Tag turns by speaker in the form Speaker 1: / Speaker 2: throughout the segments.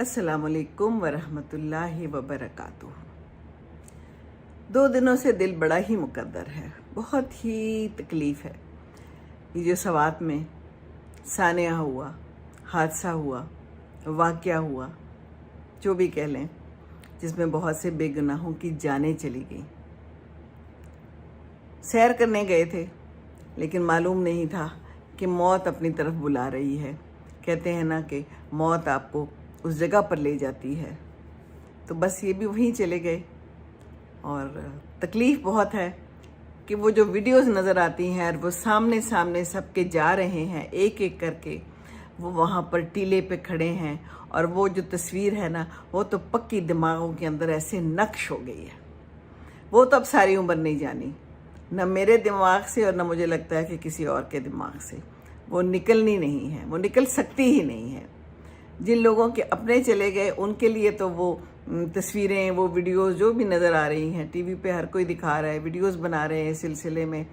Speaker 1: अस्सलाम वालेकुम वरहमतुल्लाहि वबरकातुहू। 2 दिनों से दिल बड़ा ही मुकद्दर है, बहुत ही तकलीफ़ है। ये जो सवात में सानिया हुआ, हादसा हुआ, वाक़या हुआ, जो भी कह लें, जिसमें बहुत से बेगुनाहों की जानें चली गईं। सैर करने गए थे, लेकिन मालूम नहीं था कि मौत अपनी तरफ बुला रही है। कहते हैं ना कि मौत आपको उस जगह पर ले जाती है, तो बस ये भी वहीं चले गए। और तकलीफ़ बहुत है कि वो जो वीडियोस नज़र आती हैं और वो सामने सामने सबके जा रहे हैं, एक एक करके वो वहाँ पर टीले पे खड़े हैं, और वो जो तस्वीर है ना, वो तो पक्की दिमागों के अंदर ऐसे नक्श हो गई है। वो तो अब सारी उम्र नहीं जानी, न मेरे दिमाग से और न मुझे लगता है कि किसी और के दिमाग से वो निकलनी नहीं है, वो निकल सकती ही नहीं है। जिन लोगों के अपने चले गए उनके लिए तो वो तस्वीरें, वो वीडियोस जो भी नज़र आ रही हैं, टीवी पे हर कोई दिखा रहा है, वीडियोस बना रहे हैं इस सिलसिले में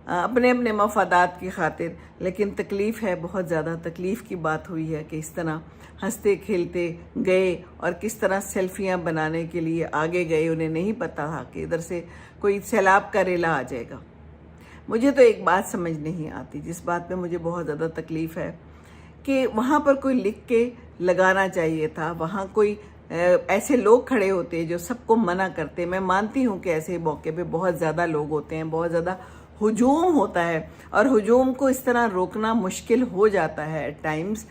Speaker 1: अपने अपने मफादात की खातिर। लेकिन तकलीफ़ है, बहुत ज़्यादा तकलीफ़ की बात हुई है कि इस तरह हंसते खेलते गए और किस तरह सेल्फियां बनाने के लिए आगे गए। उन्हें नहीं पता था कि इधर से कोई सैलाब का रेला आ जाएगा। मुझे तो एक बात समझ नहीं आती, जिस बात पे मुझे बहुत ज़्यादा तकलीफ़ है, कि वहाँ पर कोई लिख के लगाना चाहिए था। वहाँ कोई ऐसे लोग खड़े होते जो सबको मना करते। मैं मानती हूँ कि ऐसे मौके पे बहुत ज़्यादा लोग होते हैं, बहुत ज़्यादा हुजूम होता है, और हुजूम को इस तरह रोकना मुश्किल हो जाता है एट टाइम्स,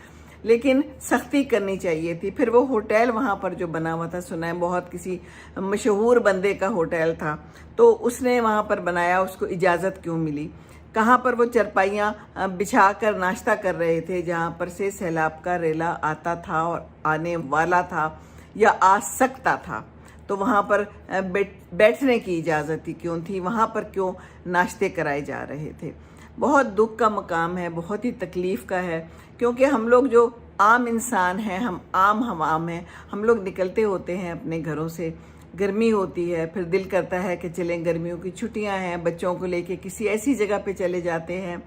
Speaker 1: लेकिन सख्ती करनी चाहिए थी। फिर वो होटल वहाँ पर जो बना हुआ था, सुना है बहुत किसी मशहूर बंदे का होटल था, तो उसने वहाँ पर बनाया, उसको इजाज़त क्यों मिली? कहाँ पर वो चरपाइयाँ बिछा कर नाश्ता कर रहे थे, जहाँ पर से सैलाब का रेला आता था और आने वाला था या आ सकता था। तो वहाँ पर बैठने की इजाज़त ही क्यों थी? वहाँ पर क्यों नाश्ते कराए जा रहे थे? बहुत दुख का मकाम है, बहुत ही तकलीफ़ का है, क्योंकि हम लोग जो आम इंसान हैं, हम आम हैं, हम लोग निकलते होते हैं अपने घरों से। गर्मी होती है, फिर दिल करता है कि चलें, गर्मियों की छुट्टियां हैं, बच्चों को लेके किसी ऐसी जगह पे चले जाते हैं।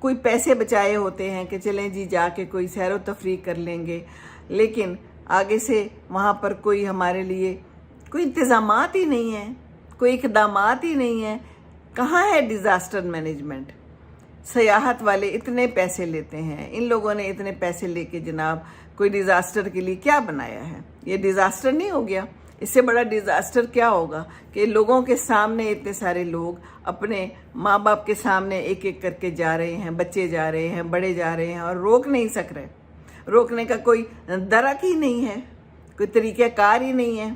Speaker 1: कोई पैसे बचाए होते हैं कि चलें जी, जाके कोई सैर व तफरीह कर लेंगे, लेकिन आगे से वहाँ पर कोई हमारे लिए कोई इंतज़ामात ही नहीं है, कोई इक़दामात ही नहीं है। कहाँ है डिज़ास्टर मैनेजमेंट? सयाहत वाले इतने पैसे लेते हैं, इन लोगों ने इतने पैसे लेके जनाब कोई डिज़ास्टर के लिए क्या बनाया है? ये डिज़ास्टर नहीं हो गया? इससे बड़ा डिज़ास्टर क्या होगा कि लोगों के सामने इतने सारे लोग अपने माँ बाप के सामने एक एक करके जा रहे हैं, बच्चे जा रहे हैं, बड़े जा रहे हैं, और रोक नहीं सक रहे। रोकने का कोई दरक ही नहीं है, कोई तरीक़ाकार ही नहीं है।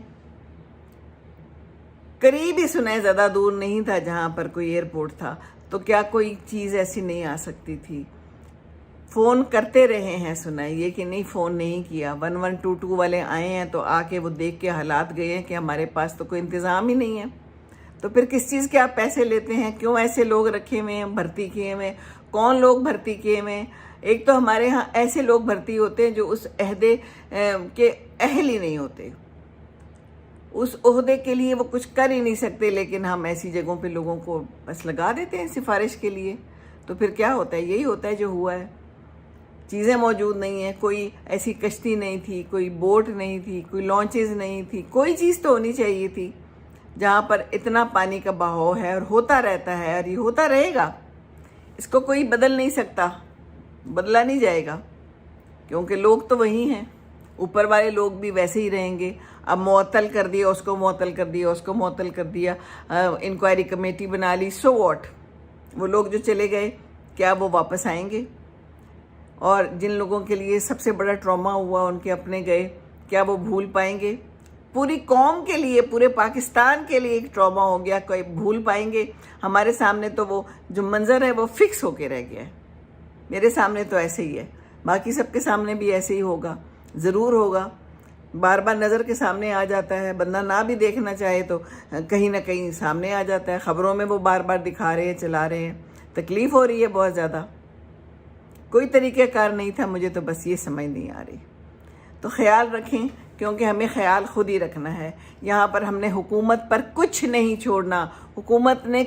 Speaker 1: करीब ही सुने, ज़्यादा दूर नहीं था जहाँ पर कोई एयरपोर्ट था, तो क्या कोई चीज़ ऐसी नहीं आ सकती थी? फ़ोन करते रहे हैं, सुनाइए कि नहीं, फ़ोन नहीं किया। 1122 वाले आए हैं तो आके वो देख के हालात गए हैं कि हमारे पास तो कोई इंतज़ाम ही नहीं है। तो फिर किस चीज़ के आप पैसे लेते हैं? क्यों ऐसे लोग रखे हुए हैं, भर्ती किए हुए? कौन लोग भर्ती किए हुए? एक तो हमारे यहाँ ऐसे लोग भर्ती होते हैं जो उस अहदे के अहल ही नहीं होते, उस ओहदे के लिए वो कुछ कर ही नहीं सकते, लेकिन हम ऐसी जगहों पे लोगों को बस लगा देते हैं सिफारिश के लिए। तो फिर क्या होता है? यही होता है जो हुआ है। चीज़ें मौजूद नहीं हैं, कोई ऐसी कश्ती नहीं थी, कोई बोट नहीं थी, कोई लॉन्चेस नहीं थी, कोई चीज़ तो होनी चाहिए थी जहाँ पर इतना पानी का बहाव है और होता रहता है, और ये होता रहेगा। इसको कोई बदल नहीं सकता, बदला नहीं जाएगा, क्योंकि लोग तो वही हैं, ऊपर वाले लोग भी वैसे ही रहेंगे। अब मुअत्तल कर दिया, उसको मुअत्तल कर दिया, उसको मुअत्तल कर दिया, इंक्वायरी कमेटी बना ली, सो व्हाट? वो लोग जो चले गए, क्या वो वापस आएंगे? और जिन लोगों के लिए सबसे बड़ा ट्रॉमा हुआ, उनके अपने गए, क्या वो भूल पाएंगे? पूरी कौम के लिए, पूरे पाकिस्तान के लिए एक ट्रॉमा हो गया, कोई भूल पाएंगे? हमारे सामने तो वो जो मंज़र है वो फिक्स होके रह गया है। मेरे सामने तो ऐसे ही है, बाकी सबके सामने भी ऐसे ही होगा, ज़रूर होगा। बार बार नज़र के सामने आ जाता है, बंदा ना भी देखना चाहे तो कहीं ना कहीं सामने आ जाता है। ख़बरों में वो बार बार दिखा रहे हैं, चला रहे हैं। तकलीफ़ हो रही है बहुत ज़्यादा। कोई तरीक़ाकार नहीं था, मुझे तो बस ये समझ नहीं आ रही। तो ख्याल रखें, क्योंकि हमें ख्याल खुद ही रखना है। यहाँ पर हमने हुकूमत पर कुछ नहीं छोड़ना, हुकूमत ने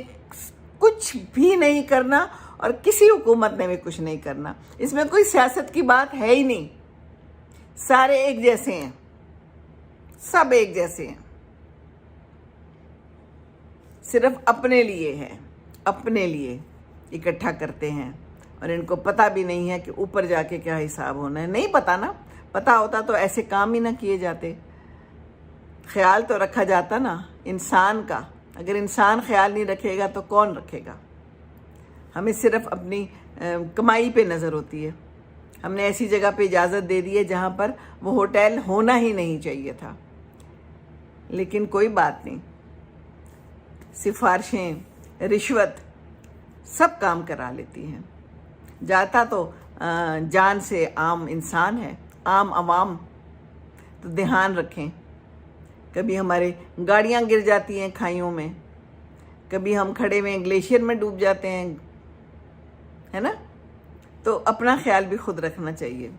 Speaker 1: कुछ भी नहीं करना, और किसी हुकूमत ने भी कुछ नहीं करना। इसमें कोई सियासत की बात है ही नहीं, सारे एक जैसे हैं। सब एक जैसे हैं, सिर्फ अपने लिए है, अपने लिए इकट्ठा करते हैं और इनको पता भी नहीं है कि ऊपर जाके क्या हिसाब होना है। नहीं पता ना, पता होता तो ऐसे काम ही ना किए जाते। ख्याल तो रखा जाता ना इंसान का, अगर इंसान ख्याल नहीं रखेगा तो कौन रखेगा। हमें सिर्फ अपनी कमाई पे नज़र होती है। हमने ऐसी जगह पे इजाज़त दे दी है जहाँ पर वो होटल होना ही नहीं चाहिए था। लेकिन कोई बात नहीं, सिफारिशें, रिश्वत सब काम करा लेती हैं। जाता तो जान से आम इंसान है, आम अवाम। तो ध्यान रखें, कभी हमारे गाड़ियाँ गिर जाती हैं खाइयों में, कभी हम खड़े में ग्लेशियर में डूब जाते हैं, है ना। तो अपना ख्याल भी खुद रखना चाहिए।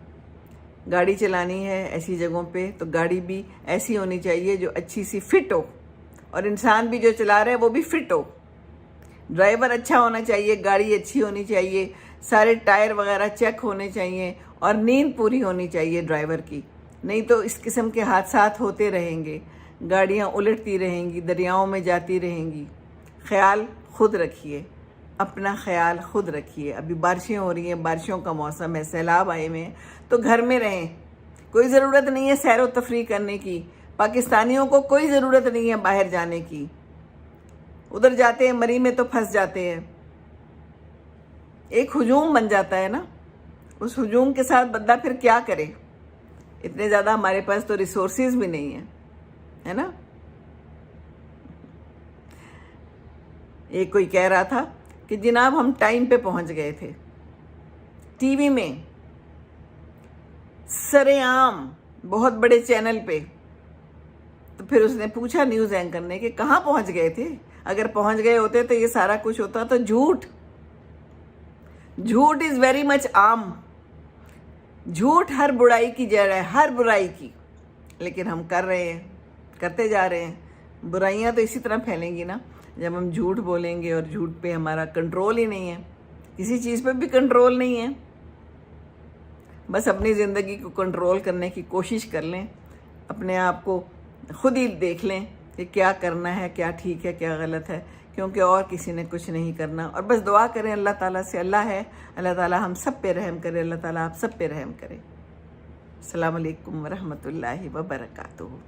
Speaker 1: गाड़ी चलानी है ऐसी जगहों पे तो गाड़ी भी ऐसी होनी चाहिए जो अच्छी सी फिट हो, और इंसान भी जो चला रहा है वो भी फिट हो। ड्राइवर अच्छा होना चाहिए, गाड़ी अच्छी होनी चाहिए, सारे टायर वगैरह चेक होने चाहिए और नींद पूरी होनी चाहिए ड्राइवर की। नहीं तो इस किस्म के हादसात होते रहेंगे, गाड़ियाँ उलटती रहेंगी, दरियाओं में जाती रहेंगी। ख्याल खुद रखिए, अपना ख्याल खुद रखिए। अभी बारिशें हो रही हैं, बारिशों का मौसम है, सैलाब आए हुए हैं, तो घर में रहें। कोई ज़रूरत नहीं है सैर व तफरीह करने की। पाकिस्तानियों को कोई ज़रूरत नहीं है बाहर जाने की। उधर जाते हैं मरी में तो फंस जाते हैं। एक हुजूम बन जाता है ना, उस हुजूम के साथ बंदा फिर क्या करे। इतने ज़्यादा हमारे पास तो रिसोर्सेज भी नहीं है ना। एक कोई कह रहा था कि जनाब हम टाइम पे पहुंच गए थे। टीवी में सरेआम बहुत बड़े चैनल पे। तो फिर उसने पूछा न्यूज़ एंकर ने कि कहाँ पहुंच गए थे। अगर पहुंच गए होते तो ये सारा कुछ होता। तो झूठ इज़ वेरी मच आम। झूठ हर बुराई की जड़ है, हर बुराई की। लेकिन हम कर रहे हैं, करते जा रहे हैं। बुराइयां तो इसी तरह फैलेंगी ना जब हम झूठ बोलेंगे, और झूठ पे हमारा कंट्रोल ही नहीं है, किसी चीज़ पे भी कंट्रोल नहीं है। बस अपनी ज़िंदगी को कंट्रोल करने की कोशिश कर लें, अपने आप को खुद ही देख लें कि क्या करना है, क्या ठीक है, क्या गलत है, क्योंकि और किसी ने कुछ नहीं करना। और बस दुआ करें अल्लाह ताला से। अल्लाह है, अल्लाह ताला हम सब पे रहम करे, अल्लाह ताला आप सब पे रहम करे। अस्सलाम वालेकुम व रहमतुल्लाहि व बरकातुहू।